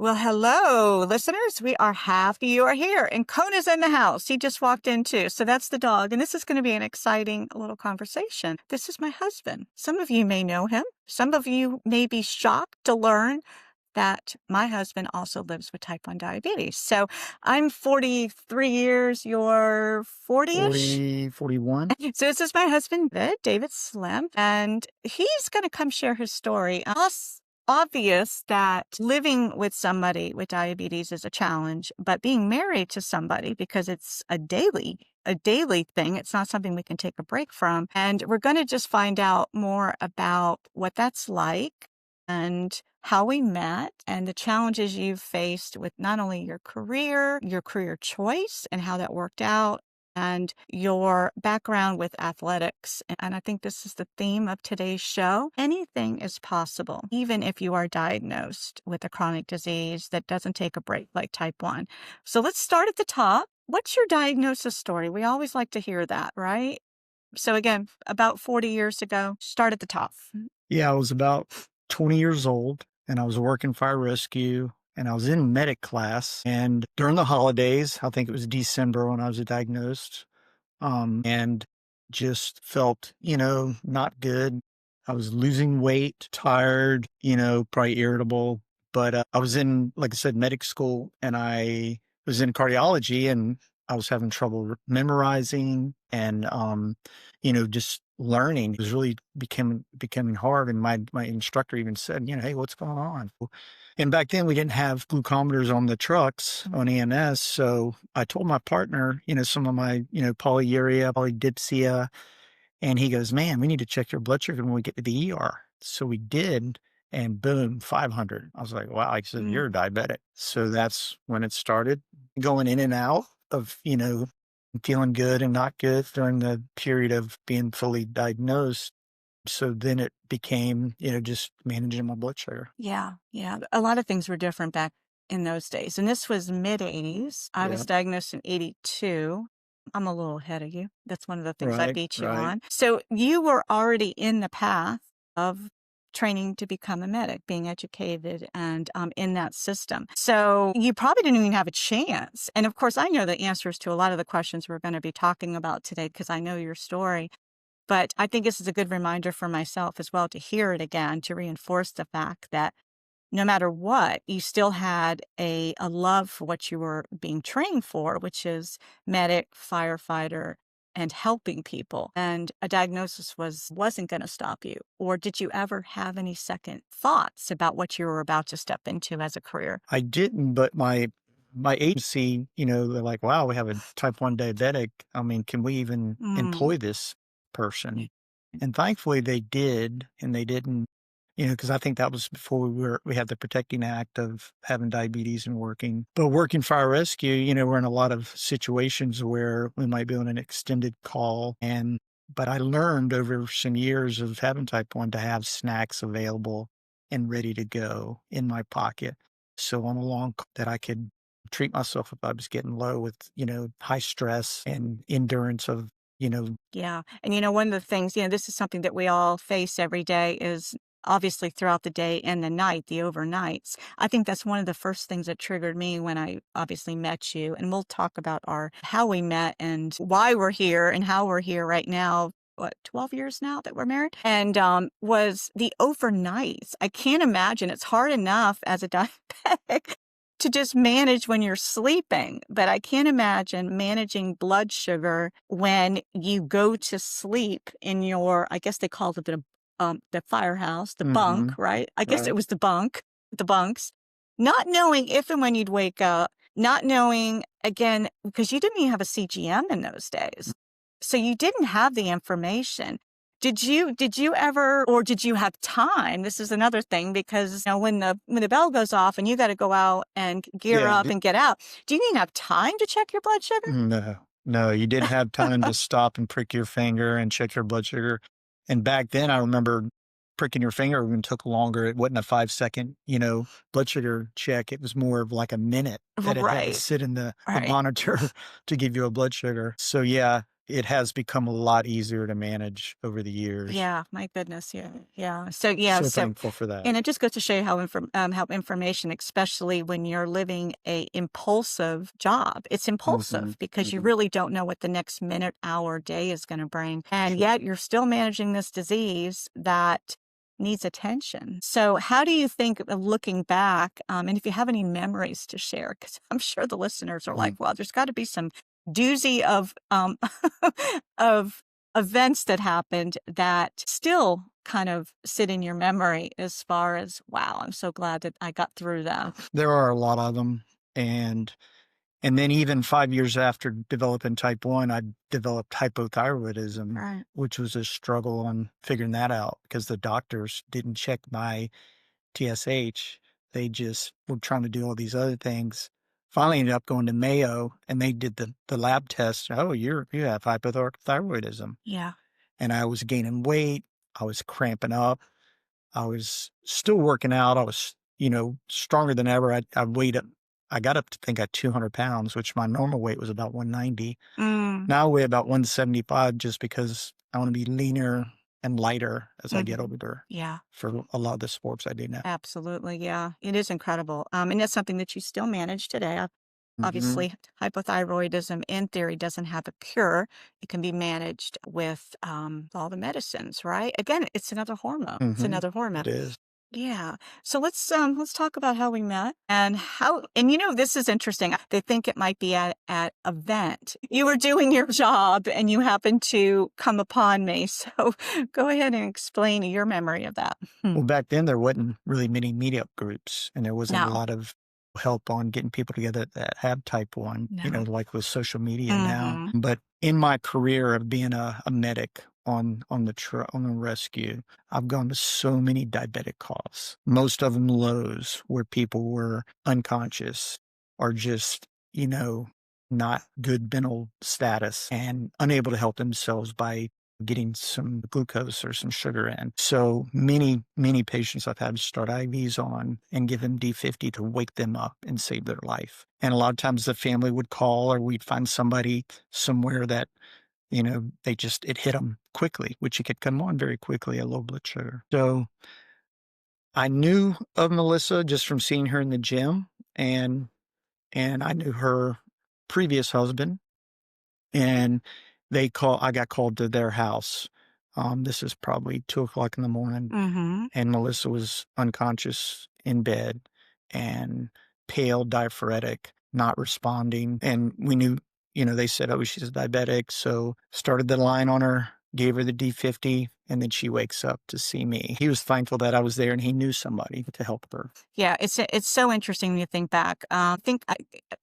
Well, hello, listeners. We are happy you are here. And Kona's in the house. He just walked in too. So that's the dog. And this is going to be an exciting little conversation. This is my husband. Some of you may know him. Some of you may be shocked to learn that my husband also lives with type 1 diabetes. So I'm 43 years, you're 40-ish? 41. So this is my husband, David Slemp, and he's going to come share his story. It's obvious that living with somebody with diabetes is a challenge, but being married to somebody, because it's a daily thing, it's not something we can take a break from. And we're going to just find out more about what that's like and how we met and the challenges you've faced with not only your career choice and how that worked out, and your background with athletics. And I think this is the theme of today's show. Anything is possible, even if you are diagnosed with a chronic disease that doesn't take a break like type 1. So let's start at the top. What's your diagnosis story? We always like to hear that, right? So again, about 40 years ago, start at the top. Yeah, I was about 20 years old and I was working fire rescue and I was in medic class. And during the holidays, I think it was December when I was diagnosed, and just felt, not good. I was losing weight, tired, probably irritable. But I was in, like I said, medic school, and I was in cardiology, and I was having trouble memorizing and, just learning. It was really becoming hard. And my instructor even said, hey, what's going on? And back then we didn't have glucometers on the trucks on EMS. So I told my partner, some of my, polyuria, polydipsia, and he goes, man, we need to check your blood sugar when we get to the ER. So we did, and boom, 500. I was like, wow, he said, you're diabetic. So that's when it started, going in and out of, feeling good and not good during the period of being fully diagnosed. So then it became, just managing my blood sugar. Yeah. A lot of things were different back in those days. And this was mid-80s. I was diagnosed in 82. I'm a little ahead of you. That's one of the things I beat you on. So you were already in the path of training to become a medic, being educated and in that system. So you probably didn't even have a chance. And of course, I know the answers to a lot of the questions we're going to be talking about today because I know your story. But I think this is a good reminder for myself as well to hear it again, to reinforce the fact that no matter what, you still had a love for what you were being trained for, which is medic, firefighter, and helping people. And a diagnosis wasn't going to stop you. Or did you ever have any second thoughts about what you were about to step into as a career? I didn't, but my agency, they're like, wow, we have a type 1 diabetic. I mean, can we even employ this person? And thankfully they did, and they didn't, because I think that was before we had the Protecting Act of having diabetes and working. But working fire rescue, we're in a lot of situations where we might be on an extended call. But I learned over some years of having type 1 to have snacks available and ready to go in my pocket. So on a long call that I could treat myself if I was getting low with, high stress and endurance of, Yeah. And one of the things, this is something that we all face every day is obviously throughout the day and the night, the overnights. I think that's one of the first things that triggered me when I obviously met you. And we'll talk about how we met and why we're here and how we're here right now. 12 years now that we're married, and was the overnights. I can't imagine. It's hard enough as a diabetic to just manage when you're sleeping, but I can't imagine managing blood sugar when you go to sleep in your, I guess they called it the firehouse, the bunk, right? I guess it was the bunks, not knowing if and when you'd wake up, not knowing, again, because you didn't even have a CGM in those days. So you didn't have the information. Did you ever, or did you have time? This is another thing, because when the bell goes off and you got to go out and gear up and get out, do you even have time to check your blood sugar? No, you didn't have time to stop and prick your finger and check your blood sugar. And back then, I remember pricking your finger even took longer. It wasn't a 5-second, blood sugar check. It was more of like a minute that it had to sit in the monitor to give you a blood sugar. So yeah, it has become a lot easier to manage over the years. Yeah, my goodness, yeah, yeah. So, yeah, So so thankful for that. and it just goes to show you how information, especially when you're living a impulsive job, it's Mhm, impulsive because you mhm. really don't know what the next minute, hour, day is gonna bring, and Sure. yet you're still managing this disease that needs attention. So how do you think of looking back, and if you have any memories to share, because 'cause I'm sure the listeners are like, Mhm. "Well, there's gotta be some doozy of, of events that happened that still kind of sit in your memory as far as, wow, I'm so glad that I got through that." There are a lot of them, and then even 5 years after developing type 1, I developed hypothyroidism, Right. which was a struggle on figuring that out because the doctors didn't check my TSH. They just were trying to do all these other things. Finally ended up going to Mayo, and they did the lab test. "Oh, you have hypothyroidism." Yeah. And I was gaining weight, I was cramping up, I was still working out, I was, stronger than ever. I got up to think at 200 pounds, which my normal weight was about 190. Mm. Now I weigh about 175 just because I wanna be leaner and lighter as I get Mhm. older Yeah. for a lot of the sports I do now. Absolutely, yeah. It is incredible, and that's something that you still manage today. Mhm, Obviously, hypothyroidism, in theory, doesn't have a cure. It can be managed with, all the medicines, right? Again, it's another hormone. It's mhm. another hormone. It is. Yeah. So let's talk about how we met and this is interesting. They think it might be at event. You were doing your job and you happened to come upon me. So go ahead and explain your memory of that. Hmm. Well, back then, there wasn't really many meetup groups, and there wasn't a No. lot of help on getting people together that have type 1, No. like with social media now. Mhm. But in my career of being a medic on the rescue, I've gone to so many diabetic calls, most of them lows, where people were unconscious or just, not good mental status and unable to help themselves by getting some glucose or some sugar in. So many, many patients I've had to start IVs on and give them D50 to wake them up and save their life. And a lot of times the family would call or we'd find somebody somewhere that, it hit them quickly, which it could come on very quickly, a low blood sugar. So I knew of Melissa just from seeing her in the gym, and I knew her previous husband, and I got called to their house. This is probably 2 o'clock in the morning, Mhm. and Melissa was unconscious in bed and pale, diaphoretic, not responding. And we knew, they said, "Oh, she's diabetic." So started the line on her, gave her the D50, and then she wakes up to see me. He was thankful that I was there and he knew somebody to help her. Yeah, it's so interesting when you think back.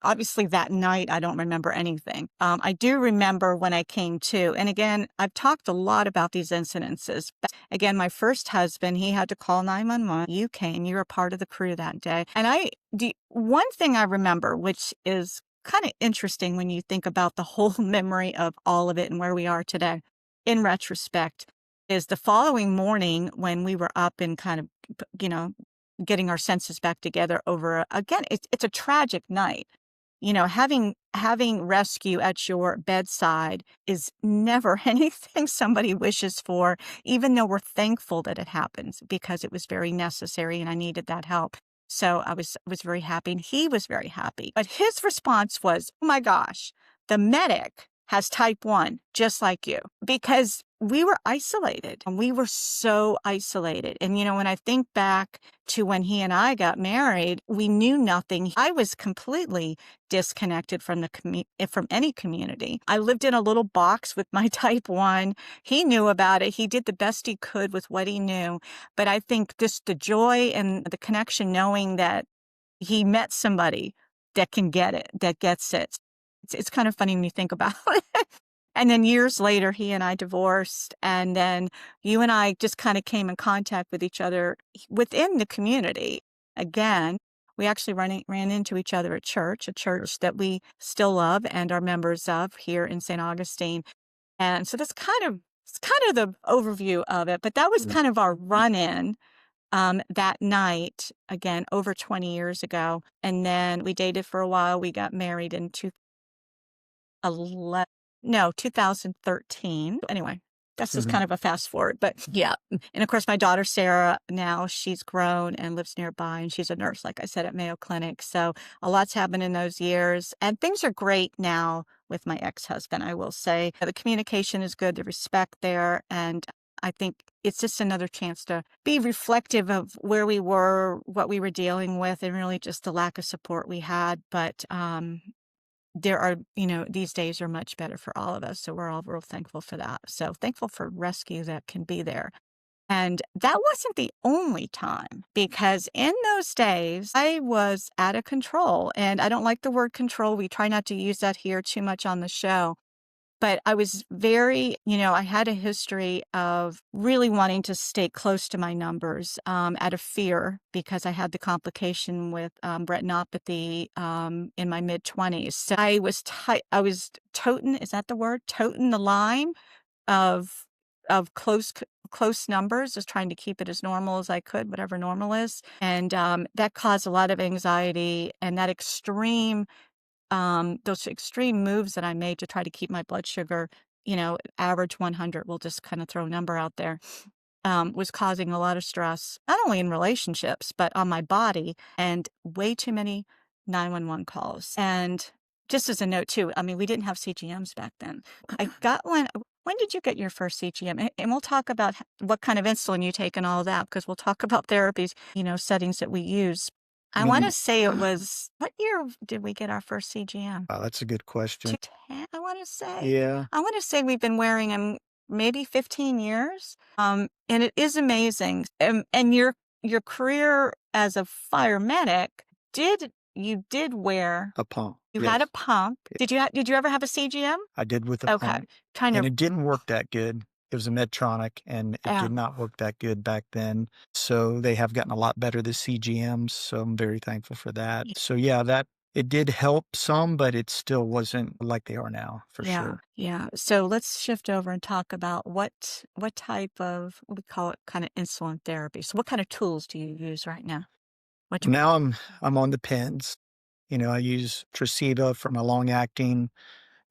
Obviously that night I don't remember anything. I do remember when I came to, and again, I've talked a lot about these incidences. But again, my first husband, he had to call 911. You came, you were part of the crew that day, and one thing I remember, which is kind of interesting when you think about the whole memory of all of it and where we are today. In retrospect, is the following morning when we were up and kind of, you know, getting our senses back together over again, it's a tragic night. Having rescue at your bedside is never anything somebody wishes for, even though we're thankful that it happens because it was very necessary and I needed that help. So I was very happy and he was very happy. But his response was, "Oh my gosh, the medic has type 1 just like you," because we were isolated and we were so isolated. And when I think back to when he and I got married, we knew nothing. I was completely disconnected from from any community. I lived in a little box with my type 1. He knew about it. He did the best he could with what he knew. But I think just the joy and the connection knowing that he met somebody that can get it, that gets it. It's kind of funny when you think about it. And then years later, he and I divorced, and then you and I just kinda came in contact with each other within the community. Again, we actually ran into each other at church, a church that we still love and are members of here in St. Augustine. And so it's kind of the overview of it, but that was Mm. kind of our run-in, that night, again, over 20 years ago, and then we dated for a while. We got married in 2011. No, 2013. Anyway, that's just Mhm. kind of a fast forward, but yeah. And of course, my daughter, Sarah, now she's grown and lives nearby, and she's a nurse, like I said, at Mayo Clinic. So a lot's happened in those years, and things are great now with my ex-husband, I will say. The communication is good, the respect there, and I think it's just another chance to be reflective of where we were, what we were dealing with, and really just the lack of support we had. But there are, these days are much better for all of us. So we're all real thankful for that. So thankful for rescue that can be there. And that wasn't the only time, because in those days I was out of control. And I don't like the word control. We try not to use that here too much on the show. But I was very, I had a history of really wanting to stay close to my numbers, out of fear, because I had the complication with retinopathy in my mid-20s. So I was toting, is that the word? Toting the line of close numbers, just trying to keep it as normal as I could, whatever normal is. And that caused a lot of anxiety, and that those extreme moves that I made to try to keep my blood sugar, average 100, we'll just kind of throw a number out there, was causing a lot of stress, not only in relationships, but on my body, and way too many 911 calls. And just as a note too, I mean, we didn't have CGMs back then. I got one. When did you get your first CGM? And we'll talk about what kind of insulin you take and all of that, because we'll talk about therapies, settings that we use. I I want to mean, say it was, what year did we get our first CGM? wow, that's a good question. 2010, I want to say. Yeah, I want to say we've been wearing them maybe 15 years. And it is amazing. And your career as a fire medic, you did wear, a pump. you had a Yes, pump. Did you ever have a CGM? I did with a Okay. pump, Kind and of, it didn't work that good. It was a Medtronic, and it yeah, did not work that good back then. So they have gotten a lot better, the CGMs. So I'm very thankful for that. So yeah, that it did help some, but it still wasn't like they are now, for yeah, sure. yeah. So let's shift over and talk about what type of, what we call it, kind of insulin therapy. So what kind of tools do you use right now? What Now I'm on the pens. I use Traceba for my long acting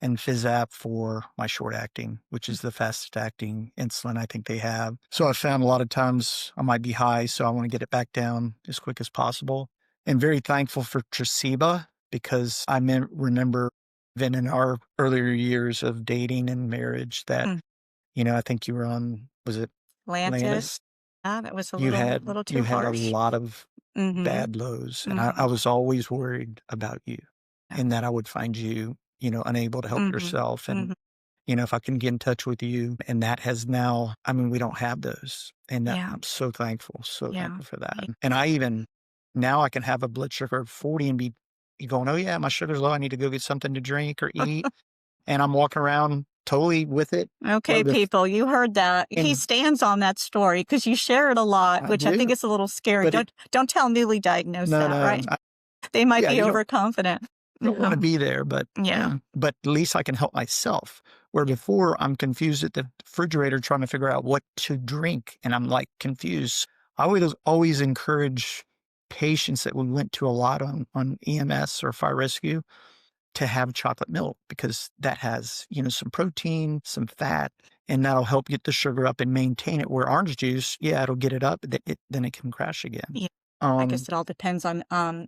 and Fizap for my short acting, which is the fastest acting insulin I think they have. So I found a lot of times I might be high, so I want to get it back down as quick as possible. And very thankful for Traceba, because remember then in our earlier years of dating and marriage that, Mm, I think you were on, was it Lantus. Landis? Ah, that was a You little had little you too had a harsh. lot of Mhm, bad lows, and I mhm, was always worried about you, yeah, and that I would find you, unable to help mhm, yourself. And, mhm, if I can get in touch with you, and that has now, I mean, we don't have those. And that yeah, I'm so yeah, thankful for that. ye And I even, now I can have a blood sugar of 40 and be going, oh yeah, my sugar's low. I need to go get something to drink or eat. And I'm walking around totally with it. Where Okay, bef- people, you heard that. He and stands on that story because you share it a lot, I which I think do, is a little scary. but Don't tell newly diagnosed no, that, no, right? They might yeah, be you don't, overconfident. don't want to No. be there, but Yeah. but at least I can help myself. Where before I'm confused at the refrigerator trying to figure out what to drink, and I'm like confused. I would always encourage patients that we went to a lot on EMS or fire rescue to have chocolate milk, because that has some protein, some fat, and that'll help get the sugar up and maintain it. Where orange juice, yeah, it'll get it up, then it can crash again. Yeah. I guess Um, it all depends on,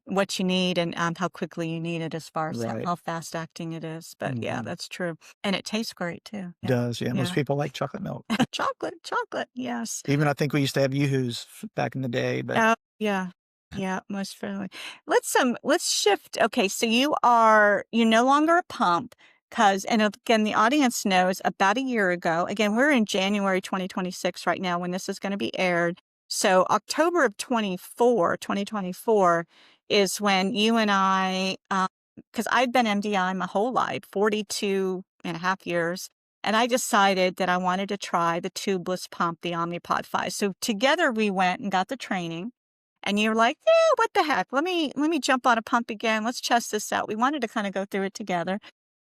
what you need and, how quickly you need it as far as right. how fast acting it is. But yeah, Mhm. that's true. And it tastes great too. Yeah. Does, yeah. Most Yeah. people like chocolate milk. Chocolate, yes. Even I think we used to have Yoo-Hoos back in the day, but Oh, yeah. Yeah, most certainly. Let's shift. Okay, so you're no longer a pump, because, and again, the audience knows about a year ago, again, we're in January 2026 right now when this is going to be aired. So October of 2024 is when you and I, because I'd been MDI my whole life, 42 and a half years. And I decided that I wanted to try the tubeless pump, the Omnipod 5. So together we went and got the training. And you're like, yeah, what the heck? Let me jump on a pump again. Let's test this out. We wanted to kind of go through it together.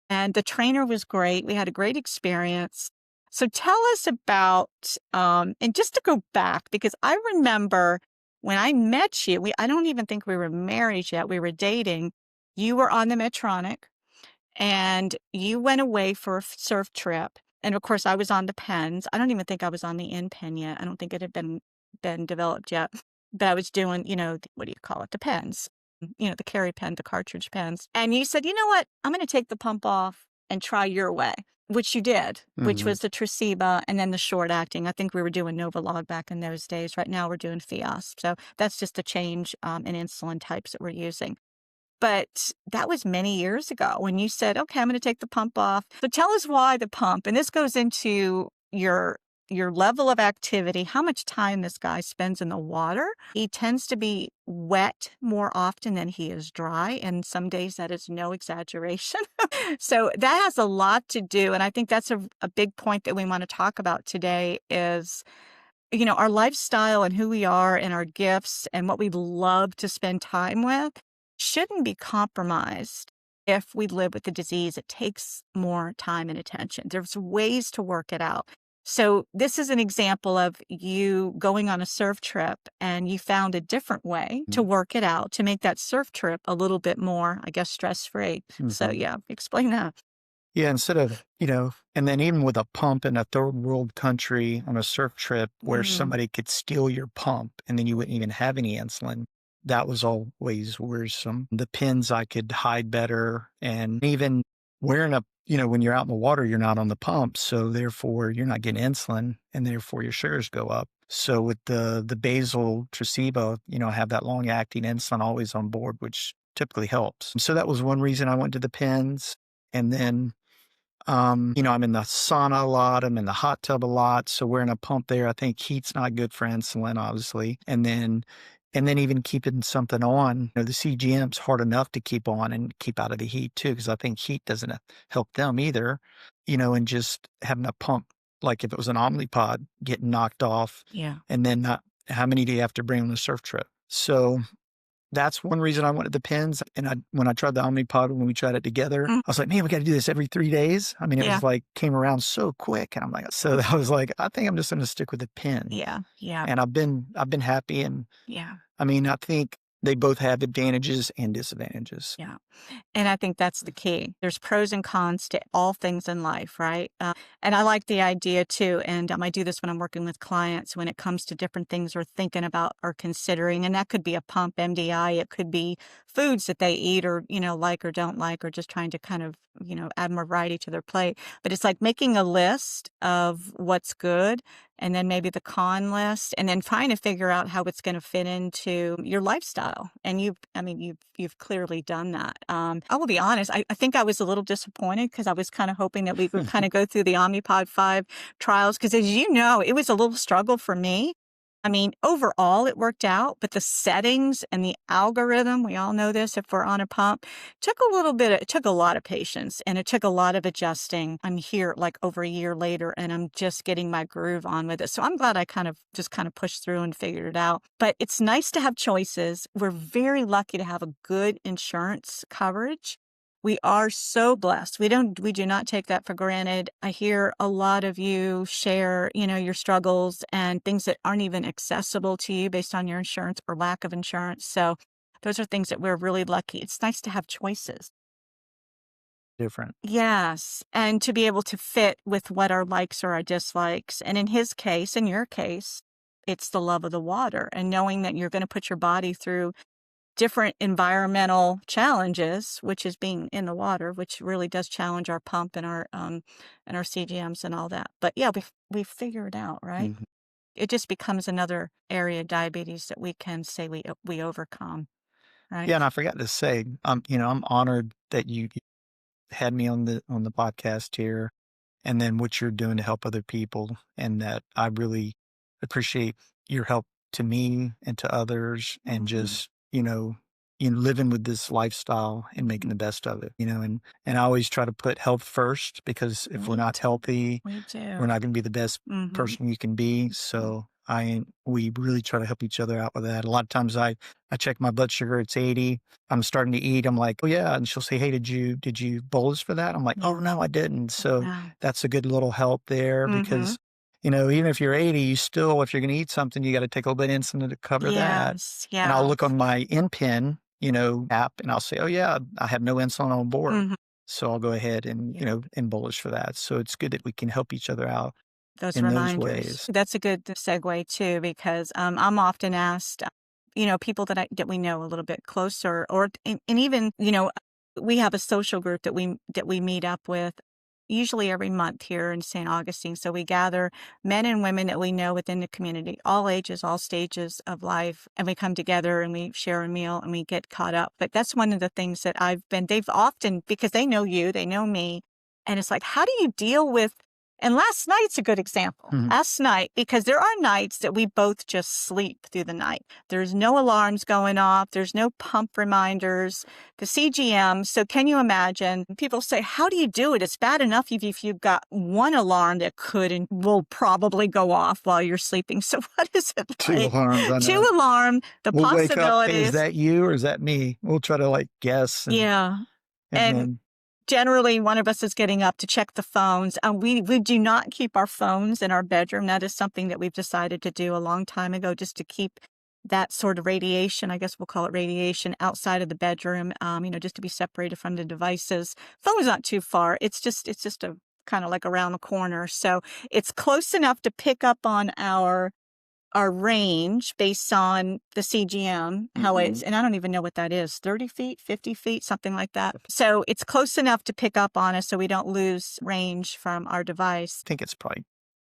And the trainer was great. We had a great experience. So tell us about, and just to go back, because I remember when I met you, I don't even think we were married yet. We were dating. You were on the Medtronic. and you went away for a surf trip. And of course, I was on the pens. I don't even think I was on the in pen yet. I don't think it had been developed yet. But I was doing, what do you call it? The pens, the carry pen, the cartridge pens. And you said, you know what? I'm going to take the pump off and try your way, which you did, which Mhm. was the Traceba and then the short acting. I think we were doing Novolog back in those days. Right now we're doing Fiasp. So that's just a change in insulin types that we're using. But that was many years ago when you said, "Okay, I'm gonna take the pump off." So tell us why the pump, and this goes into your level of activity, how much time this guy spends in the water. He tends to be wet more often than he is dry, and some days that is no exaggeration. So that has a lot to do, and I think that's a big point that we wanna talk about today is our lifestyle and who we are and our gifts and what we love to spend time with shouldn't be compromised if we live with the disease. It takes more time and attention. There's ways to work it out. So this is an example of you going on a surf trip and you found a different way to work it out to make that surf trip a little bit more, I guess, stress-free. So Mhm. yeah, explain that. Yeah, instead of, and then even with a pump in a third world country on a surf trip where Mm, somebody could steal your pump and then you wouldn't even have any insulin, that was always worrisome. The pins I could hide better, and even wearing when you're out in the water, you're not on the pump. So therefore you're not getting insulin and therefore your sugars go up. So with the basal Tracebo, I have that long acting insulin always on board, which typically helps. So that was one reason I went to the pins. And then I'm in the sauna a lot. I'm in the hot tub a lot. So wearing a pump there, I think heat's not good for insulin, obviously. And then even keeping something on, the CGM's hard enough to keep on and keep out of the heat too, because I think heat doesn't help them either, and just having a pump, like if it was an Omnipod, getting knocked off yeah. and then not, how many do you have to bring on the surf trip? So that's one reason I wanted the pens, and when I tried the Omnipod, when we tried it together, Mm, I was like, "Man, we gotta do this every 3 days." I mean, it yeah. was like came around so quick, and I'm like so I was like, "I think I'm just gonna stick with the pen." Yeah. Yeah. And I've been happy, and Yeah. I mean, I think they both have advantages and disadvantages. Yeah. And I think that's the key. There's pros and cons to all things in life, right? And I like the idea too. And I do this when I'm working with clients when it comes to different things we're thinking about or considering. And that could be a pump MDI. It could be foods that they eat or, like or don't like, or just trying to kind of, add more variety to their plate. But it's like making a list of what's good and then maybe the con list and then trying to figure out how it's going to fit into your lifestyle. And you've clearly done that. I will be honest, I think I was a little disappointed because I was kind of hoping that we would kind of go through the Omnipod 5 trials because as you know, it was a little struggle for me. I mean, overall it worked out, but the settings and the algorithm, we all know this if we're on a pump, it took a lot of patience and it took a lot of adjusting. I'm here like over a year later and I'm just getting my groove on with it. So I'm glad I kind of pushed through and figured it out. But it's nice to have choices. We're very lucky to have a good insurance coverage. We are so blessed. We do not take that for granted. I hear a lot of you share, your struggles and things that aren't even accessible to you based on your insurance or lack of insurance. So those are things that we're really lucky. It's nice to have choices. Different. Yes, and to be able to fit with what our likes or our dislikes. And in his case, in your case, it's the love of the water and knowing that you're going to put your body through different environmental challenges, which is being in the water, which really does challenge our pump and our CGMs and all that. But yeah, we figure it out, right? Mhm. It just becomes another area of diabetes that we can say we overcome, right? Yeah, and I forgot to say, I'm honored that you had me on the podcast here, and then what you're doing to help other people, and that I really appreciate your help to me and to others, and Mhm, just living with this lifestyle and making mhm. the best of it. And I always try to put health first, because if we're We not do. healthy, We we're do. not going to be the best Mhm. person you can be. So we really try to help each other out with that. A lot of times I check my blood sugar, it's 80. I'm starting to eat. I'm like, oh yeah. And she'll say, hey, did you bolus for that? I'm like, oh Yeah. no, I didn't. So Yeah. that's a good little help there, Mhm. because, even if you're 80, you still, if you're going to eat something, you got to take a little bit of insulin to cover that. Yes. And I'll Yeah. look on my InPen, app, and I'll say, oh yeah, I have no insulin on board. Mhm. So I'll go ahead and, Yeah. and bullish for that. So it's good that we can help each other out Those in those reminders. ways. That's a good segue too, because I'm often asked, people that we know a little bit closer, or and even we have a social group that we meet up with, usually every month here in St. Augustine. So we gather men and women that we know within the community, all ages, all stages of life, and we come together and we share a meal and we get caught up. But that's one of the things that they've often, because they know you, they know me, and it's like, how do you deal with, and last night's a good example. Mhm. Last night, because there are nights that we both just sleep through the night. There's no alarms going off. There's no pump reminders, the CGM. So can you imagine? People say, how do you do it? It's bad enough if you've got one alarm that could and will probably go off while you're sleeping. So what is it Two like? alarms, I Two know. alarm, the We'll wake up, "Hey, is possibilities. that you or is that me?" We'll try to, like, guess Yeah. and And then generally, one of us is getting up to check the phones. And we do not keep our phones in our bedroom. That is something that we've decided to do a long time ago, just to keep that sort of radiation, I guess we'll call it radiation, outside of the bedroom, just to be separated from the devices. Phone's not too far. It's just a kind of like around the corner. So it's close enough to pick up on our range based on the CGM, how it's, Mhm. and I don't even know what that is, 30 feet, 50 feet, something like that. So it's close enough to pick up on us so we don't lose range from our device. I think it's probably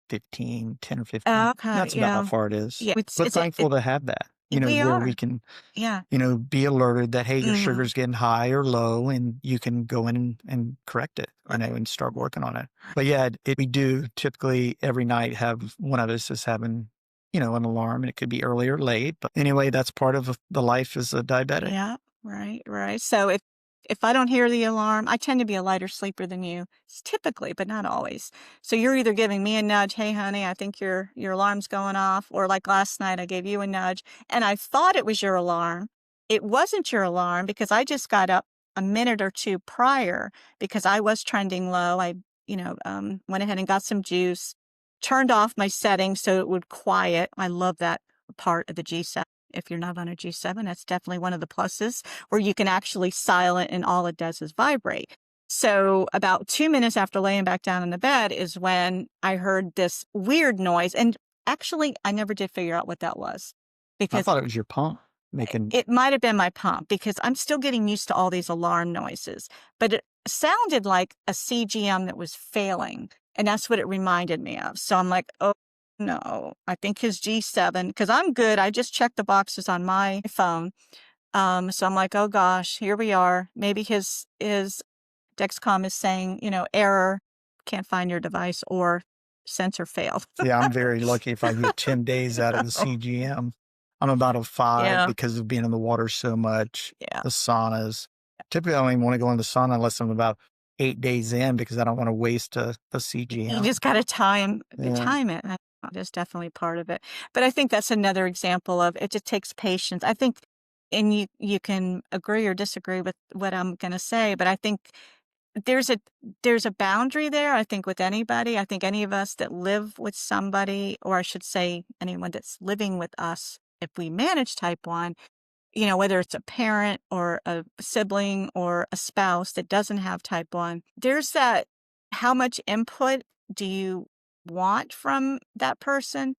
15, 10 or 15. Okay, That's about how yeah. far it is. Yeah, But thankful to have that, we where we are. can, Yeah. be alerted that, hey, your Mhm. sugar's getting high or low, and you can go in and correct it, and start working on it. But yeah, we do typically every night have one of us is having, an alarm, and it could be early or late. But anyway, that's part of the life as a diabetic. Yeah, right, right. So if I don't hear the alarm, I tend to be a lighter sleeper than you, typically, but not always. So you're either giving me a nudge, "Hey, honey, I think your alarm's going off," or like last night, I gave you a nudge, and I thought it was your alarm. It wasn't your alarm because I just got up a minute or two prior because I was trending low. I, went ahead and got some juice, turned off my settings so it would quiet. I love that part of the G7. If you're not on a G7, that's definitely one of the pluses, where you can actually silent and all it does is vibrate. So about 2 minutes after laying back down in the bed is when I heard this weird noise. And actually, I never did figure out what that was, I because thought it was your pump making. it might have been my pump, because I'm still getting used to all these alarm noises. But it sounded like a CGM that was failing. And that's what it reminded me of. So I'm like, oh, no, I think his G7, because I'm good. I just checked the boxes on my phone. So I'm like, oh gosh, here we are. Maybe his Dexcom is saying, error, can't find your device, or sensor failed. Yeah, I'm very lucky if I get 10 days out of the CGM. I'm about a 5 Yeah, because of being in the water so much, yeah. the saunas. Typically, I don't even want to go in the sauna unless I'm about 8 days in because I don't want to waste a You CGM. just got to Yeah. time it. That is definitely part of it. But I think that's another example of, it just takes patience. I think, and you can agree or disagree with what I'm going to say, but I think there's a there's a boundary there. I think with anybody, I think any of us that live with somebody, or I should say anyone that's living with us, if we manage type 1, whether it's a parent or a sibling or a spouse that doesn't have type 1, there's that, how much input do you want from that person?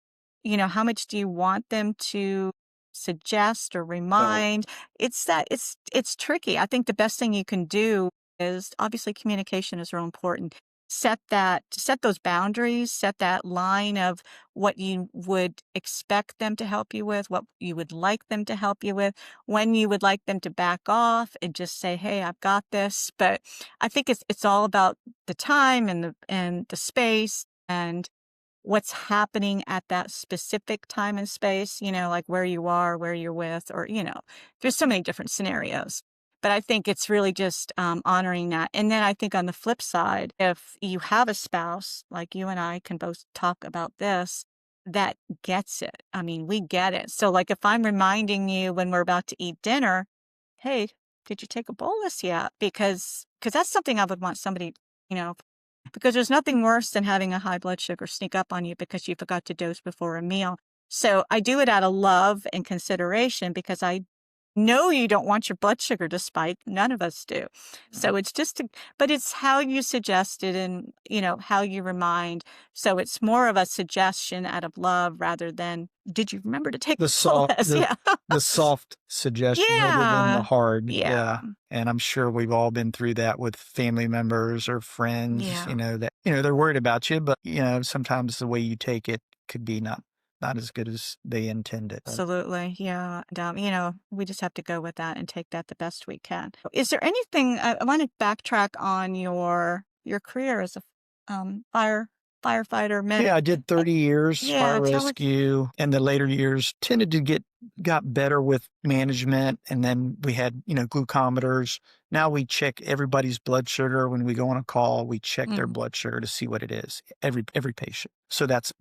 How much do you want them to suggest or So remind? It's tricky. I think the best thing you can do is, obviously, communication is real important. Set those boundaries, set that line of what you would expect them to help you with, what you would like them to help you with, when you would like them to back off and just say, "Hey, I've got this." But I think it's all about the time and the space and what's happening at that specific time and space, like where you are, where you're with, or, there's so many different scenarios. But I think it's really just honoring that. And then I think on the flip side, if you have a spouse, like you and I can both talk about this, that gets it. I mean, we get it. So, like, if I'm reminding you when we're about to eat dinner, "Hey, did you take a bolus yet?" Because that's something I would want somebody, you know, because there's nothing worse than having a high blood sugar sneak up on you because you forgot to dose before a meal. So I do it out of love and consideration, because I know you don't want your blood sugar to spike. None of us do. So it's but it's how you suggest it and, how you remind. So it's more of a suggestion out of love rather than, did you remember to take The the pill soft list? Yeah. the soft suggestion rather than the Yeah. hard, Yeah. yeah, and I'm sure we've all been through that with family members or friends, Yeah. that, they're worried about you, but, sometimes the way you take it could be not as good as they intended. Absolutely. Yeah. And, we just have to go with that and take that the best we can. Is there anything I want to backtrack on your career as a firefighter, medic? Yeah, I did 30 years Yeah, fire tell us. rescue, and the later years tended to got better with management, and then we had, glucometers. Now we check everybody's blood sugar when we go on a call. We check their Mm, blood sugar to see what it is, every patient. So that's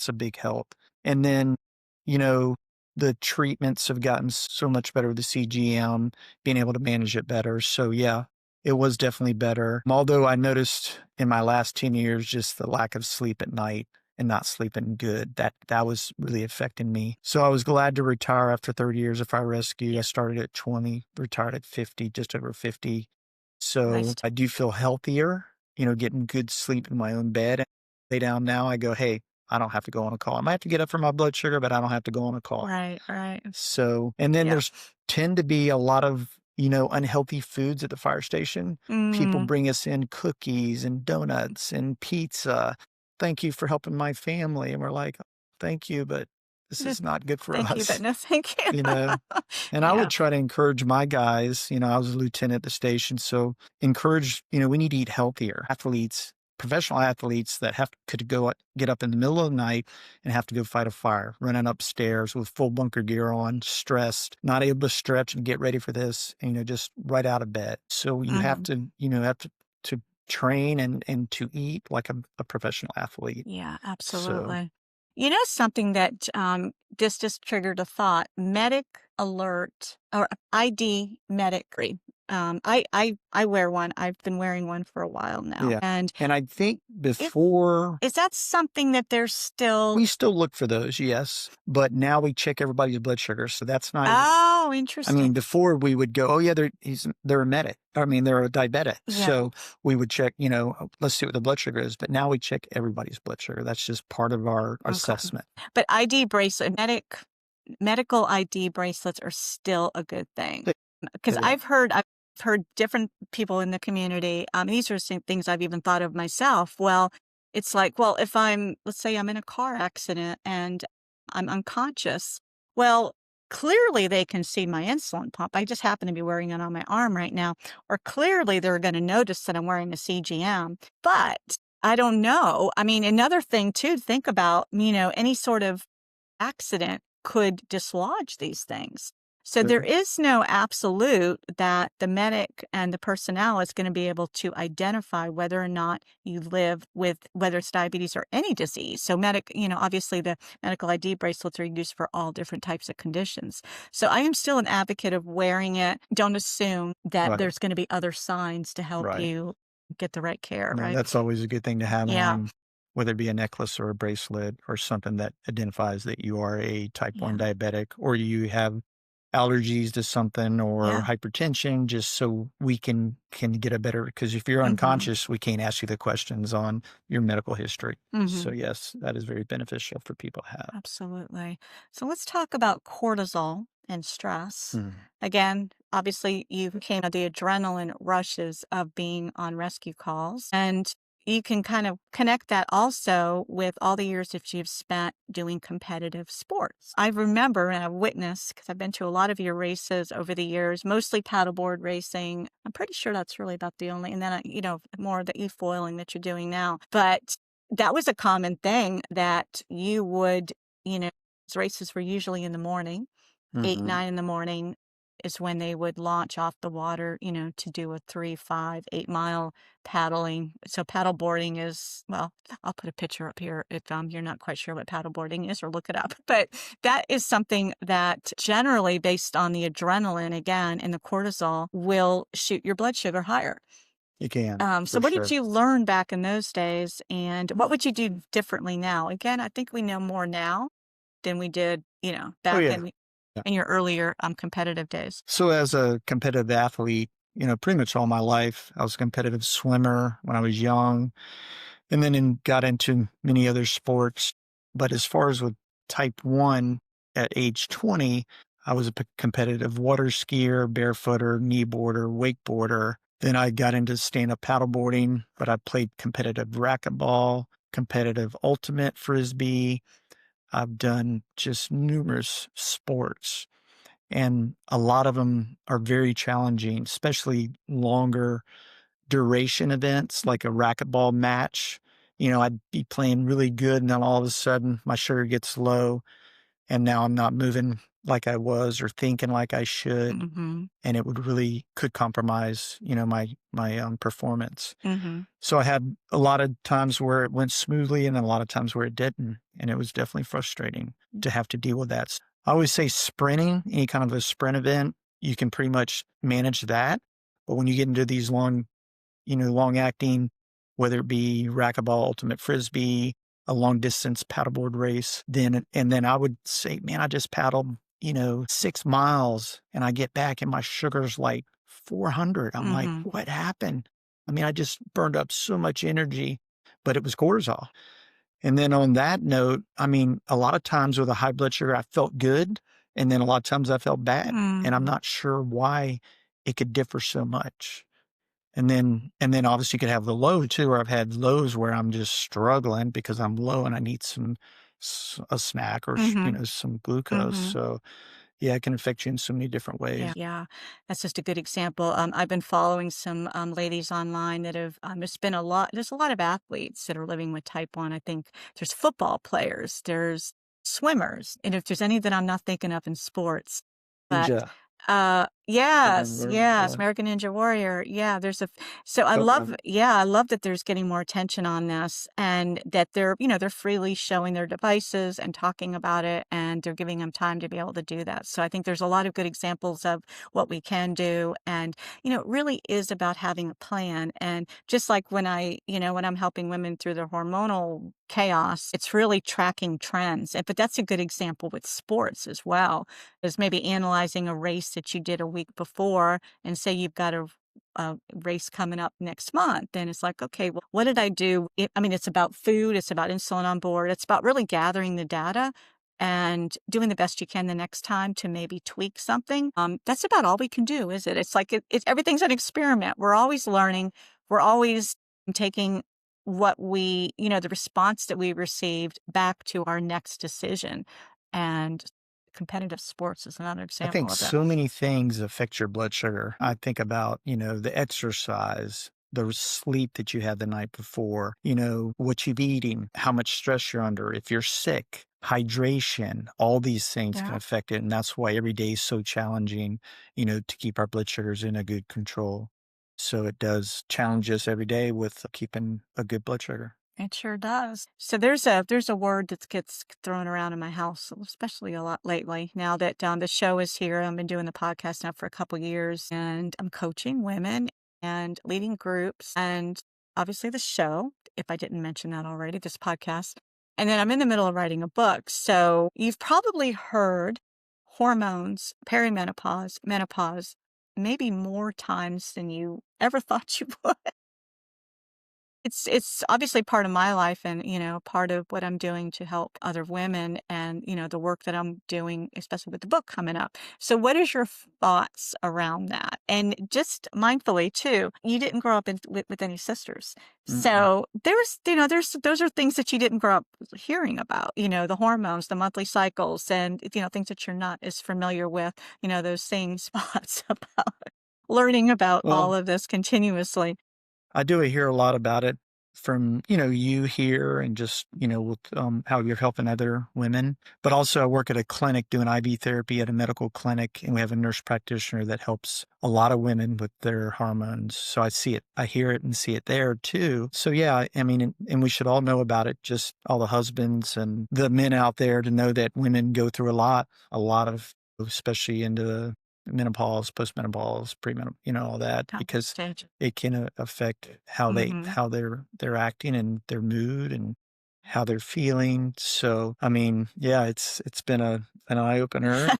a big help. And then, you know, the treatments have gotten so much better with the CGM, being able to manage it better. So yeah, it was definitely better. Although I noticed in my last 10 years, just the lack of sleep at night and not sleeping good, that was really affecting me. So I was glad to retire after 30 years of fire rescue. I started at 20, retired at 50, just over 50. nice. So I do feel healthier, getting good sleep in my own bed. Lay down now, I go, hey, I don't have to go on a call. I might have to get up for my blood sugar, but I don't have to go on a call. Right, right. So, and then Yeah. there's tend to be a lot of, unhealthy foods at the fire station. People Mm, bring us in cookies and donuts and pizza. Thank you for helping my family. And we're like, thank you, but this th- is not good for thank you, but us, no thank you. you know? And I Yeah. would try to encourage my guys, I was a lieutenant at the station. So encourage, we need to eat healthier. Athletes, professional athletes that get up in the middle of the night and have to go fight a fire, running upstairs with full bunker gear on, stressed, not able to stretch and get ready for this, just right out of bed. So you have Mhm. to, to train and to eat like a professional athlete. Yeah, So absolutely. You know something that this just triggered a thought. Medic alert or ID medic. I wear one. I've been wearing one for a while now. yeah. And And I think if before is that something that they're still we still look for those, yes, but now we check everybody's blood sugar, so that's not even Oh, I mean, interesting. before we would go, "Oh, yeah, they're a medic." I mean, they're a diabetic, Yeah. so we would check, "Oh, let's see what the blood sugar is," but now we check everybody's blood sugar. That's just part of our Okay. assessment. But ID bracelet, medical ID bracelets are still a good thing. They Because they are. I've heard different people in the community, these are some things I've even thought of myself. Well, it's like, well, if let's say I'm in a car accident and I'm unconscious, well, clearly they can see my insulin pump. I just happen to be wearing it on my arm right now. Or clearly they're going to notice that I'm wearing a CGM. But I don't know. I mean, another thing too, to think about, any sort of accident could dislodge these things. So there is no absolute that the medic and the personnel is going to be able to identify whether or not you live with whether it's diabetes or any disease. So obviously the medical ID bracelets are used for all different types of conditions. So I am still an advocate of wearing it. Don't assume that Right, there's going to be other signs to help right. you get the right care, No, right? that's always a good thing to have Yeah. on, whether it be a necklace or a bracelet or something that identifies that you are a type 1 Yeah. diabetic or you have allergies to something or Yeah. hypertension, just so we can get a better because if you're Mhm. unconscious, we can't ask you the questions on your medical history. So Mhm. yes, that is very beneficial for people to have. Absolutely. So let's talk about cortisol and stress. Mm. Again, obviously, you came of the adrenaline rushes of being on rescue calls, and you can kind of connect that also with all the years that you've spent doing competitive sports. I remember and I've witnessed, because I've been to a lot of your races over the years, mostly paddleboard racing. I'm pretty sure that's really about the only, and then, more of the eFoiling that you're doing now. But that was a common thing that you would, those races were usually in the morning, 8, Mhm. 9 in the morning is when they would launch off the water, to do a 3, 5, 8-mile paddling. So paddleboarding is, well, I'll put a picture up here if you're not quite sure what paddleboarding is or look it up. But that is something that generally based on the adrenaline again and the cortisol will shoot your blood sugar higher. You can, So for what did sure. you learn back in those days, and what would you do differently now? Again, I think we know more now than we did, Oh, back yeah. in. in your earlier, competitive days? So as a competitive athlete, pretty much all my life, I was a competitive swimmer when I was young, and then got into many other sports. But as far as with type 1 at age 20, I was a competitive water skier, barefooter, kneeboarder, wakeboarder. Then I got into stand-up paddleboarding, but I played competitive racquetball, competitive ultimate frisbee. I've done just numerous sports, and a lot of them are very challenging, especially longer duration events like a racquetball match. I'd be playing really good, and then all of a sudden my sugar gets low, and now I'm not moving like I was or thinking like I should, Mhm. and it would really could compromise, my performance. Mhm. So I had a lot of times where it went smoothly and then a lot of times where it didn't. And it was definitely frustrating to have to deal with that. I always say sprinting, any kind of a sprint event, you can pretty much manage that. But when you get into these long acting, whether it be racquetball, ultimate frisbee, a long distance paddleboard race, then I would say, man, I just paddled, 6 miles and I get back and my sugar's like 400. I'm like, Mhm. what happened? I mean, I just burned up so much energy, but it was cortisol. And then on that note, I mean, a lot of times with a high blood sugar, I felt good. And then a lot of times I felt bad. And I'm Mm. not sure why it could differ so much. And then obviously you could have the low too, where I've had lows where I'm just struggling because I'm low and I need a snack or, Mhm. some glucose. Mhm. So yeah, it can affect you in so many different Yeah, ways. yeah, that's just a good example. I've been following some ladies online that have. There's a lot of athletes that are living with type 1. I think there's football players, there's swimmers, and if there's any that I'm not thinking of in sports, but Ninja. I yes, remember. yes, Yeah. American Ninja Warrior. Yeah, so I Couple love, of yeah, I love that there's getting more attention on this and that they're freely showing their devices and talking about it and they're giving them time to be able to do that. So I think there's a lot of good examples of what we can do. And, it really is about having a plan. And just like when I'm helping women through their hormonal chaos, it's really tracking trends. But that's a good example with sports as well, is maybe analyzing a race that you did a week before and say you've got a race coming up next month. Then it's like, okay, well, what did I do? I mean, it's about food, it's about insulin on board, it's about really gathering the data and doing the best you can the next time to maybe tweak something. That's about all we can do, is it? It's like everything's an experiment. We're always learning. We're always taking the response that we received back to our next decision. And competitive sports is another I think example of that. so many things affect your blood sugar. Mm. I think about, the exercise, the sleep that you had the night before, what you've eating, how much stress you're under, if you're sick, hydration, all these things can Yeah. affect it. And that's why every day is so challenging, to keep our blood sugars in a good control. So it does challenge us every day with keeping a good blood sugar. It sure does. So there's a word that gets thrown around in my house, especially a lot lately. Now that the show is here, I've been doing the podcast now for a couple years, and I'm coaching women and leading groups, and obviously the show. If I didn't mention that already, this podcast, and then I'm in the middle of writing a book. So you've probably heard hormones, perimenopause, menopause, maybe more times than you ever thought you would. It's obviously part of my life and, part of what I'm doing to help other women and, the work that I'm doing, especially with the book coming up. So what is your thoughts around that? And just mindfully too, you didn't grow up with any sisters. Mm-mm. So those are things that you didn't grow up hearing about, the hormones, the monthly cycles, and, things that you're not as familiar with, those same spots about learning about all Well, of this continuously. I do hear a lot about it from, you here and just, with how you're helping other women. But also I work at a clinic doing IV therapy at a medical clinic, and we have a nurse practitioner that helps a lot of women with their hormones. So I see it, I hear it and see it there too. So yeah, I mean, and we should all know about it, just all the husbands and the men out there to know that women go through a lot of, especially into menopause, postmenopause, premenopause, all that, Tough because stage. it can affect how Mhm. they're acting and their mood and how they're feeling. So, I mean, yeah, it's been an eye opener.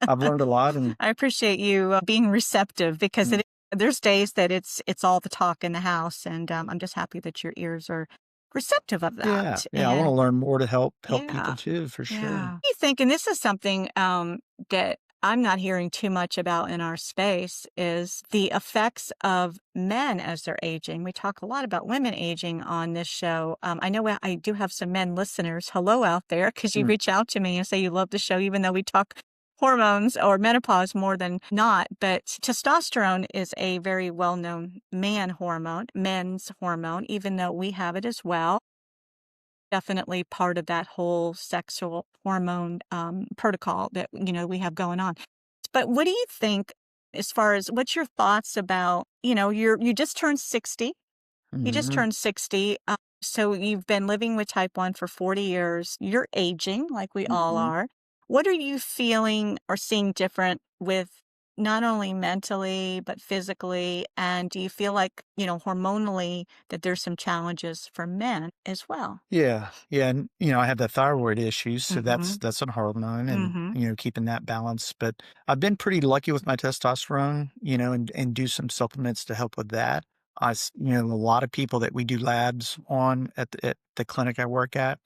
I've learned a lot and I appreciate you being receptive because mm, there's days that it's all the talk in the house, and I'm just happy that your ears are receptive of yeah, that. yeah, I wanna And learn more to help people yeah, too, for yeah. sure. I think, and this is something that I'm not hearing too much about in our space, is the effects of men as they're aging. We talk a lot about women aging on this show. I know I do have some men listeners. Hello out there, because you Mm, reach out to me and say you love the show, even though we talk hormones or menopause more than not. But testosterone is a very well known men's hormone, even though we have it as well. Definitely part of that whole sexual hormone, protocol that, we have going on. But what do you think, as far as what's your thoughts about, you just turned 60. You just mhm, turned 60, so you've been living with type 1 for 40 years. You're aging like we all mhm. are. What are you feeling or seeing different with, not only mentally, but physically? And do you feel like, hormonally, that there's some challenges for men as well? Yeah, yeah, and, I have the thyroid issues, so that's Mhm. that's a hormone and, Mhm. keeping that balance, but I've been pretty lucky with my testosterone, and do some supplements to help with that. A lot of people that we do labs on at the clinic I work at,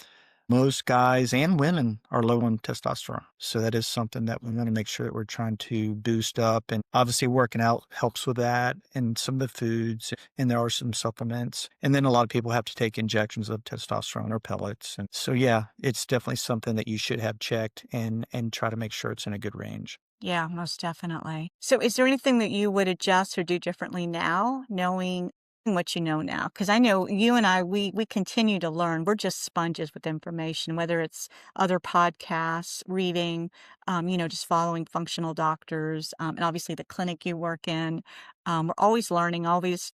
most guys and women are low on testosterone, so that is something that we wanna make sure that we're trying to boost up, and obviously working out helps with that, and some of the foods, and there are some supplements. And then a lot of people have to take injections of testosterone or pellets. And so, yeah, it's definitely something that you should have checked and try to make sure it's in a good range. Yeah, most definitely. So is there anything that you would adjust or do differently now, knowing what you know now? Because I know you and I, we continue to learn. We're just sponges with information, whether it's other podcasts, reading, just following functional doctors, and obviously the clinic you work in. We're always learning, always,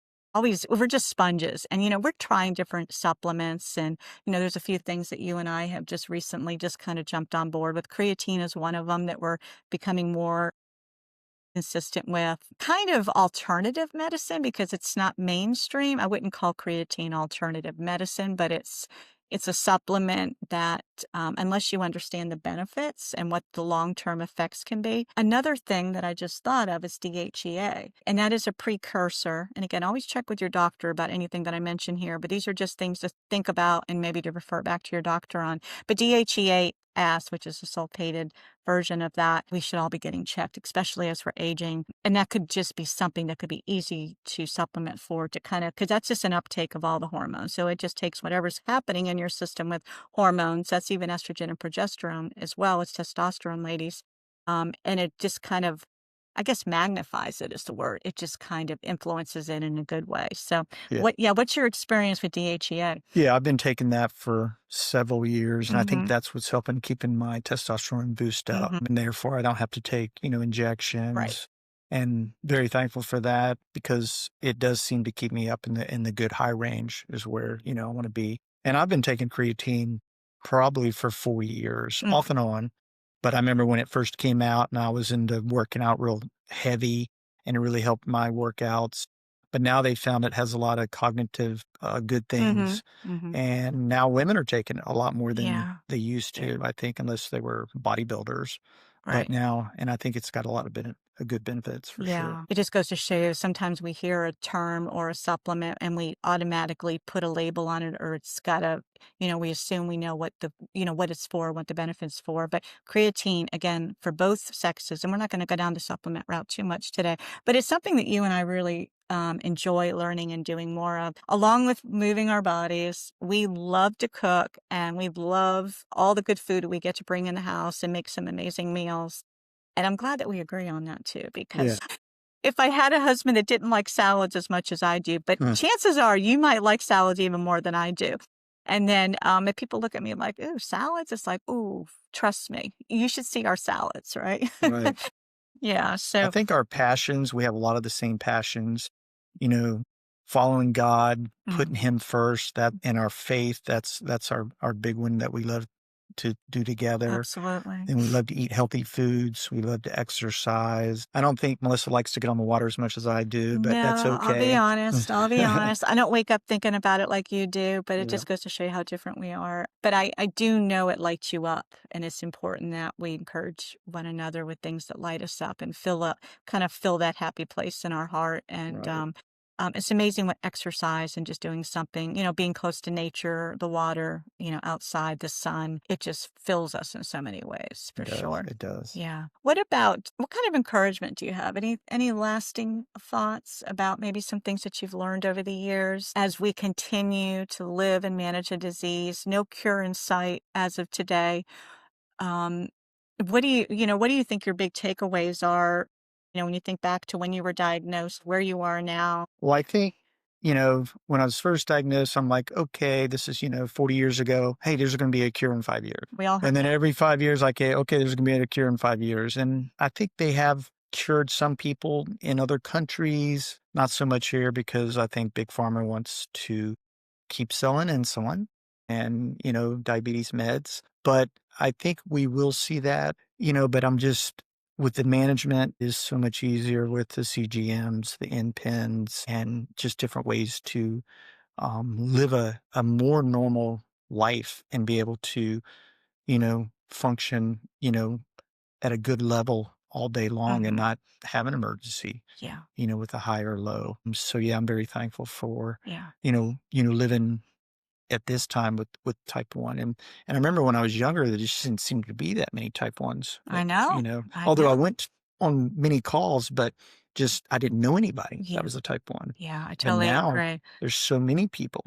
we're just sponges. And, we're trying different supplements, and there's a few things that you and I have just recently just kind of jumped on board with. Creatine is one of them that we're becoming more consistent with. Kind of alternative medicine, because it's not mainstream. I wouldn't call creatine alternative medicine, but it's a supplement that, unless you understand the benefits and what the long-term effects can be. Another thing that I just thought of is DHEA, and that is a precursor. And again, always check with your doctor about anything that I mention here, but these are just things to think about and maybe to refer back to your doctor on. But DHEA S, which is a sulfated version of that, we should all be getting checked, especially as we're aging. And that could just be something that could be easy to supplement for, to kind of, because that's just an uptake of all the hormones. So it just takes whatever's happening in your system with hormones. That's even estrogen and progesterone as well as testosterone, ladies. And it just kind of, I guess, magnifies it is the word. It just kind of influences it in a good way. So Yeah. what's your experience with DHEA? Yeah, I've been taking that for several years, and I think Mm-hmm. that's what's helping keeping my testosterone boost up, Mm-hmm. and therefore I don't have to take, Right. injections, and very thankful for that because it does seem to keep me up in the good high range is where, I wanna be. And I've been taking creatine probably for 4 years, off and on, but I remember when it first came out and I was into working out real heavy, and it really helped my workouts. But now they found it has a lot of cognitive, good Mm-hmm. things, Mm-hmm. and now women are taking it a lot more than Yeah. they used Yeah. to, I think, unless they were bodybuilders. But Right. now and I think it's got a lot of good benefits for sure. Yeah. It just goes to show you, sometimes we hear a term or a supplement and we automatically put a label on it, or it's got a, we assume we know what it's for, what the benefits for. But creatine, again, for both sexes, and we're not going to go down the supplement route too much today, but it's something that you and I really enjoy learning and doing more of, along with moving our bodies. We love to cook, and we love all the good food we get to bring in the house and make some amazing meals. And I'm glad that we agree on that too, Yeah. because if I had a husband that didn't like salads as much as I do, but Huh. chances are you might like salads even more than I do. And then if people look at me like, "Ooh, salads," it's like, "Ooh, trust me, you should see our salads," right? Right. Yeah. I So, think our passions, we have a lot of the same passions, you know, following God, mm, putting him first, that and our faith, that's our big one that we love to do together. Absolutely. And we love to eat healthy foods. We love to exercise. I don't think Melissa likes to get on the water as much as I do, but that's No, I'll be okay. honest, I'll be honest. I don't wake up thinking about it like you do, but it Yeah, just goes to show you how different we are. But I do know it lights you up, and it's important that we encourage one another with things that light us up and kind of fill that happy place in our heart. And right. it's amazing what exercise and just doing something, being close to nature, the water, outside, the sun, it just fills us in so many ways, It for does. sure. It does. Yeah. what kind of encouragement do you have? Any lasting thoughts about maybe some things that you've learned over the years as we continue to live and manage a disease? No cure in sight as of today. Um, what do you think your big takeaways are, when you think back to when you were diagnosed, where you are now? Well, I think, when I was first diagnosed, I'm like, okay, this is, 40 years ago. Hey, there's going to be a cure in 5 years. We all And heard then that. every 5 years, like, okay, there's going to be a cure in 5 years. And I think they have cured some people in other countries, not so much here because I think Big Pharma wants to keep selling insulin and, diabetes meds. But I think we will see that, but I'm just with the management is so much easier with the CGMs, the N pens, and just different ways to live a more normal life and be able to, function, at a good level all day long and Mhm. not have an emergency, Yeah. with a high or low. So yeah, I'm very thankful for, Yeah. living at this time with type 1, and I remember when I was younger, there just didn't seem to be that many type 1s, I know. I although I know. went on many calls, but just I didn't know anybody that Yeah. was a type 1. Yeah, I But totally now agree. there's so many people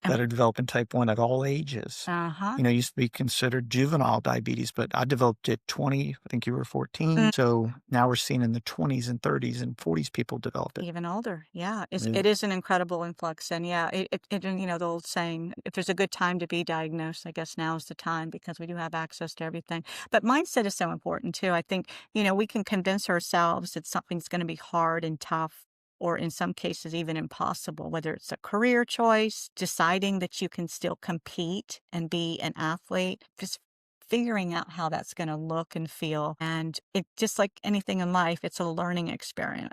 And that are developing type 1 at all ages. uh-huh. It used to be considered juvenile diabetes, but I developed it 20, I think you were 14. Mm. So now we're seeing in the 20s and 30s and 40s people develop it. Even older. Yeah. Yeah. It is an incredible influx. And yeah, and the old saying, if there's a good time to be diagnosed, I guess now is the time because we do have access to everything. But mindset is so important too. I think, we can convince ourselves that something's going to be hard and tough, or in some cases, even impossible, whether it's a career choice, deciding that you can still compete and be an athlete, just figuring out how that's going to look and feel. And it just like anything in life, it's a learning experience.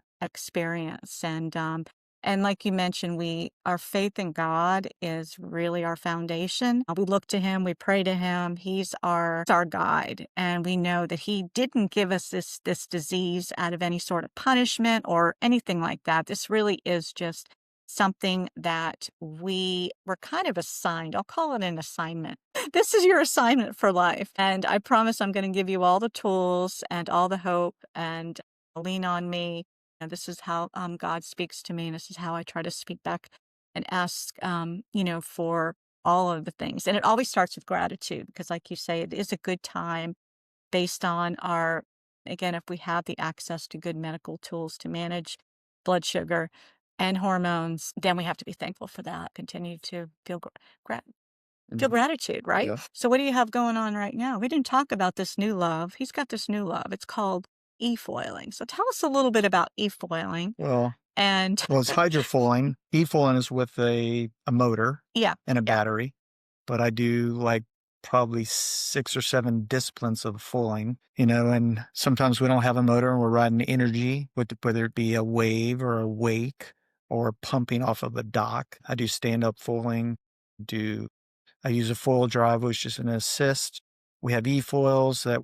And like you mentioned, our faith in God is really our foundation. We look to him, we pray to him. He's our guide. And we know that he didn't give us this disease out of any sort of punishment or anything like that. This really is just something that we were kind of assigned. I'll call it an assignment. This is your assignment for life. And I promise I'm going to give you all the tools and all the hope and lean on me. And this is how God speaks to me. And this is how I try to speak back and ask, for all of the things. And it always starts with gratitude because, like you say, it is a good time based on again, if we have the access to good medical tools to manage blood sugar and hormones, then we have to be thankful for that. Continue to gra- feel Mhm. gratitude, right? Yeah. So, what do you have going on right now? We didn't talk about this new love. He's got this new love. It's called eFoiling. So, tell us a little bit about eFoiling. Well, And Well, it's hydrofoiling. E-foiling is with a motor yeah, and a yeah. battery, but I do like probably 6 or 7 disciplines of foiling, and sometimes we don't have a motor and we're riding energy, whether it be a wave or a wake or pumping off of a dock. I do stand-up foiling, do I use a foil drive, which is an assist. We have e-foils that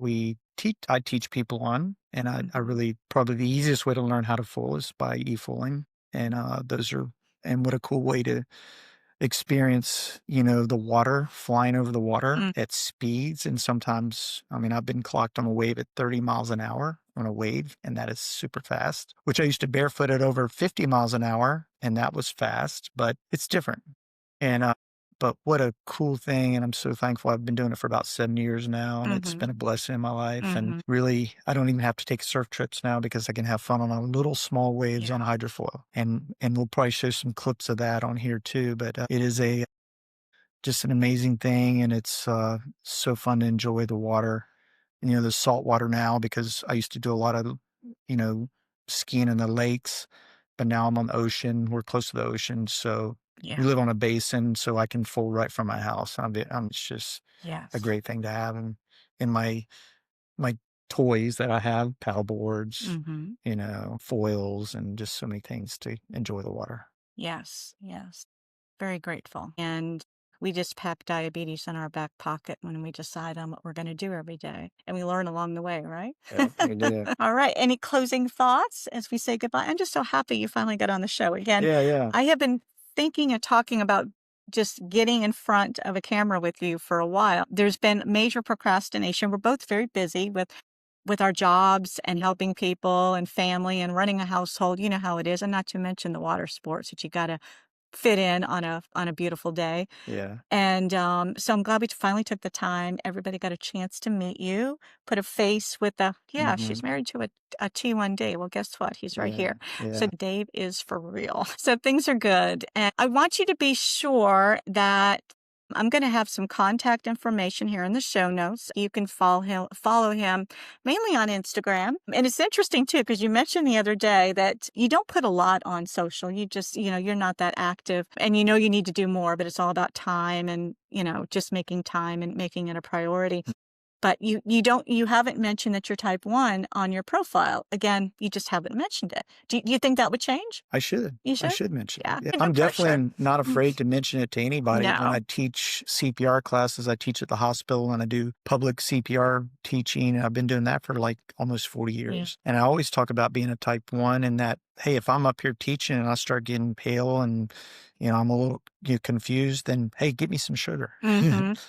I teach people on, and I Mhm, really probably the easiest way to learn how to foil is by e-foiling. And and what a cool way to experience, the water, flying over the water mm, at speeds. And sometimes, I mean, I've been clocked on a wave at 30 miles an hour on a wave, and that is super fast, which I used to barefoot at over 50 miles an hour, and that was fast, but it's different. And, but what a cool thing. And I'm so thankful. I've been doing it for about 7 years now, and it's mhm, been a blessing in my life. And mhm. really, I don't even have to take surf trips now because I can have fun on a little small waves Yeah, on hydrofoil. And we'll probably show some clips of that on here too. But it is just an amazing thing. And it's so fun to enjoy the water, and, the salt water now because I used to do a lot of, you know, skiing in the lakes, but now I'm on the ocean. We're close to the ocean. So, we Yeah. live on a basin, so I can fold right from my house. It's just a Yes. great thing to have, and in my toys that I have, paddle boards, Mhm. foils, and just so many things to enjoy the water. Yes, yes. Very grateful. And we just pack diabetes in our back pocket when we decide on what we're going to do every day. And we learn along the way, right? Yeah, we do. All right. Any closing thoughts as we say goodbye? I'm just so happy you finally got on the show again. Yeah, yeah, I have been thinking and talking about just getting in front of a camera with you for a while. There's been major procrastination. We're both very busy with our jobs and helping people and family and running a household. You know how it is. And not to mention the water sports that you got to fit in on a beautiful day. yeah. And so I'm glad we finally took the time. Everybody got a chance to meet you, put a face with the, yeah, Mhm. she's married to a T1D. Well, guess what? He's right Yeah, here. So yeah. Dave is for real. So things are good. And I want you to be sure that I'm going to have some contact information here in the show notes. You can follow him mainly on Instagram. And it's interesting too, because you mentioned the other day that you don't put a lot on social. You just, you're not that active and you need to do more, but it's all about time and, just making time and making it a priority. But you haven't mentioned that you're type 1 on your profile. Again, you just haven't mentioned it. Do you think that would change? I should. You I should? should mention it. Yeah. Yeah. No I'm pressure. definitely not Mm. afraid to mention it to anybody. When No. I teach CPR classes, I teach at the hospital and I do public CPR teaching. I've been doing that for like almost 40 Yeah. years. And I always talk about being a type 1 and that, hey, if I'm up here teaching and I start getting pale and, I'm a little confused, then hey, get me some sugar.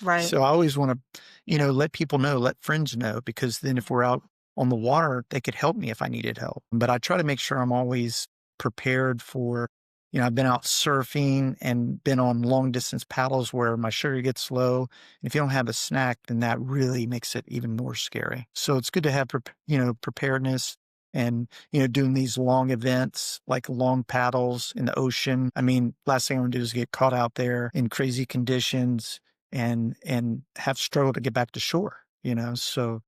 Right. So I always want to, Yeah. let people know, let friends know, because then if we're out on the water, they could help me if I needed help. But I try to make sure I'm always prepared for, I've been out surfing and been on long distance paddles where my sugar gets low. And if you don't have a snack, then that really makes it even more scary. So it's good to have, preparedness and, doing these long events, like long paddles in the ocean. I mean, last thing I want to do is get caught out there in crazy conditions and have struggled to get back to shore, So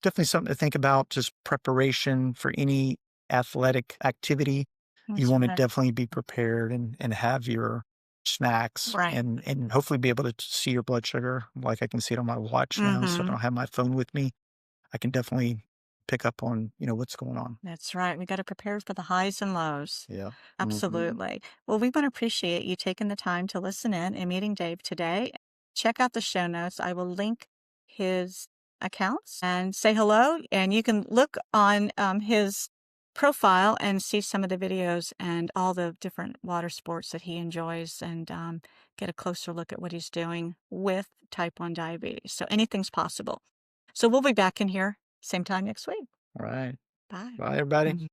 definitely something to think about, just preparation for any athletic activity. You That's want to right. definitely be prepared and have your snacks Right. and hopefully be able to see your blood sugar. Like I can see it on my watch now, so I Mhm. don't have my phone with me. I can definitely pick up on, what's going on. That's right. We gotta prepare for the highs and lows. Yeah. Mhm. Absolutely. Well, we wanna appreciate you taking the time to listen in and meeting Dave today. Check out the show notes. I will link his accounts and say hello, and you can look on, his profile and see some of the videos and all the different water sports that he enjoys and, get a closer look at what he's doing with type 1 diabetes. So anything's possible. So we'll be back in here same time next week. All right. Bye. Bye, everybody. Mhm.